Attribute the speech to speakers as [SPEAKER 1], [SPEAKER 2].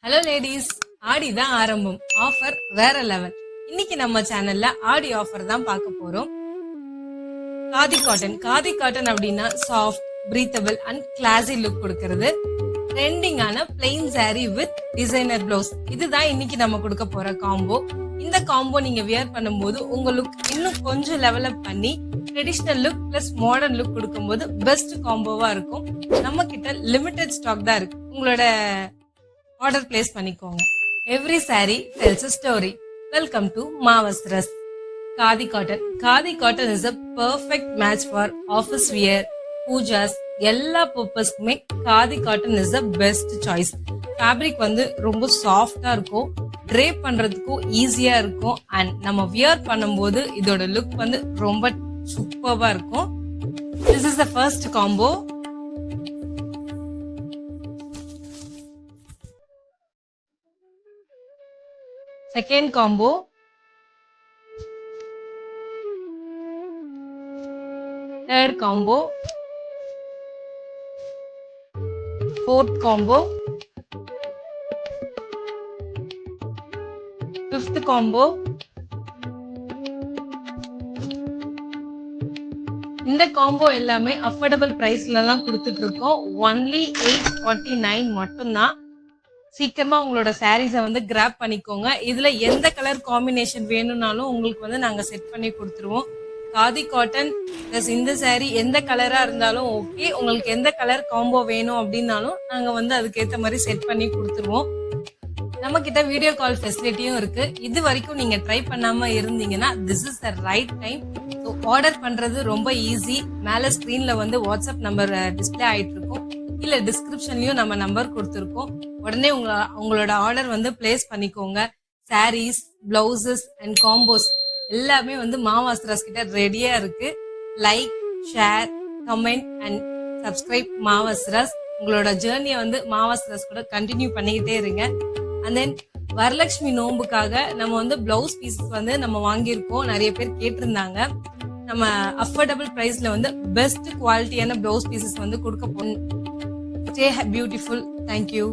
[SPEAKER 1] Hello ladies, ஆடி தான் ஆரம்பம். Offer வேற லெவல். இன்னைக்கு நம்ம சேனல்ல ஆடி ஆஃபர் தான் பார்க்க போறோம். காதி காட்டன் அப்படின்னா soft, breathable and classy look கொடுக்கறது. ட்ரெண்டிங்கான plain saree with designer blouse, இதுதான் இன்னைக்கு நம்ம கொடுக்க போற காம்போ. இந்த காம்போ நீங்க வியர் பண்ணும்போது உங்க லுக் இன்னும் கொஞ்சம் டெவலப் பண்ணி traditional look plus modern look கொடுக்கும்போது பெஸ்ட் காம்போவா இருக்கும். நம்ம கிட்ட லிமிடெட் ஸ்டாக் தான் இருக்கு. உங்களோட ஆர்டர் பிளேஸ் பண்ணிக்கோங்க. Every saree tells a story. Welcome to Mavasras. Khadi cotton is a perfect match for office wear, pujas, எல்லா பர்பஸ்க்குமே khadi cotton is the best choice. Fabric வந்து ரொம்ப சாஃப்டா இருக்கும், ட்ரேப் பண்றதுக்கும் ஈஸியா இருக்கும் அண்ட் நம்ம வியர் பண்ணும்போது இதோட லுக் வந்து ரொம்ப சூப்பர்வா இருக்கும். This is the first combo. Second combo. Third combo. Fourth combo. Fifth combo. இந்த காம்போ எல்லாமே அஃபோர்டபுள் பிரைஸ்ல தான் கொடுத்துட்டு இருக்கோம். ஒன்லி 849 மட்டும்தான். சீக்கிரமா உங்களோட சாரீஸை வந்து கிராப் பண்ணிக்கோங்க. இதுல எந்த கலர் காம்பினேஷன் வேணும்னாலும் உங்களுக்கு வந்து நாங்க செட் பண்ணி கொடுத்துருவோம். காதி காட்டன் பிளஸ் இந்த saree எந்த கலரா இருந்தாலும் ஓகே. உங்களுக்கு எந்த கலர் காம்போ வேணும் அப்படின்னாலும் நாங்க வந்து அதுக்கேற்ற மாதிரி செட் பண்ணி கொடுத்துருவோம். நம்ம கிட்ட வீடியோ கால் ஃபெசிலிட்டியும் இருக்கு. இது வரைக்கும் நீங்க ட்ரை பண்ணாம இருந்தீங்கன்னா this is the right time. So order பண்றது ரொம்ப ஈஸி. மேல ஸ்கிரீன்ல வந்து வாட்ஸ்அப் நம்பர் டிஸ்பிளே ஆயிட்டு இருக்கும், இல்ல டிஸ்கிரிப்ஷன்லயும் நம்ம நம்பர் கொடுத்துருக்கோம். உடனே உங்களோட ஆர்டர் வந்து பிளேஸ் பண்ணிக்கோங்க. சாரீஸ், பிளவுசஸ் அண்ட் காம்போஸ் எல்லாமே வந்து மாவாஸ்திராஸ் கிட்ட ரெடியா இருக்கு. Like, share, comment and subscribe Maavastras. உங்களோட ஜேர்னியை வந்து மாவாஸ்திராஸ் கூட கண்டினியூ பண்ணிக்கிட்டே இருங்க. அண்ட் தென் வரலட்சுமி நோம்புக்காக நம்ம வந்து பிளவுஸ் பீசஸ் வந்து நம்ம வாங்கியிருக்கோம். நிறைய பேர் கேட்டிருந்தாங்க. நம்ம அஃபோர்டபுள் பிரைஸ்ல வந்து பெஸ்ட் குவாலிட்டியான பிளவுஸ் பீசஸ் வந்து கொடுக்க போறோம். Stay beautiful. Thank you.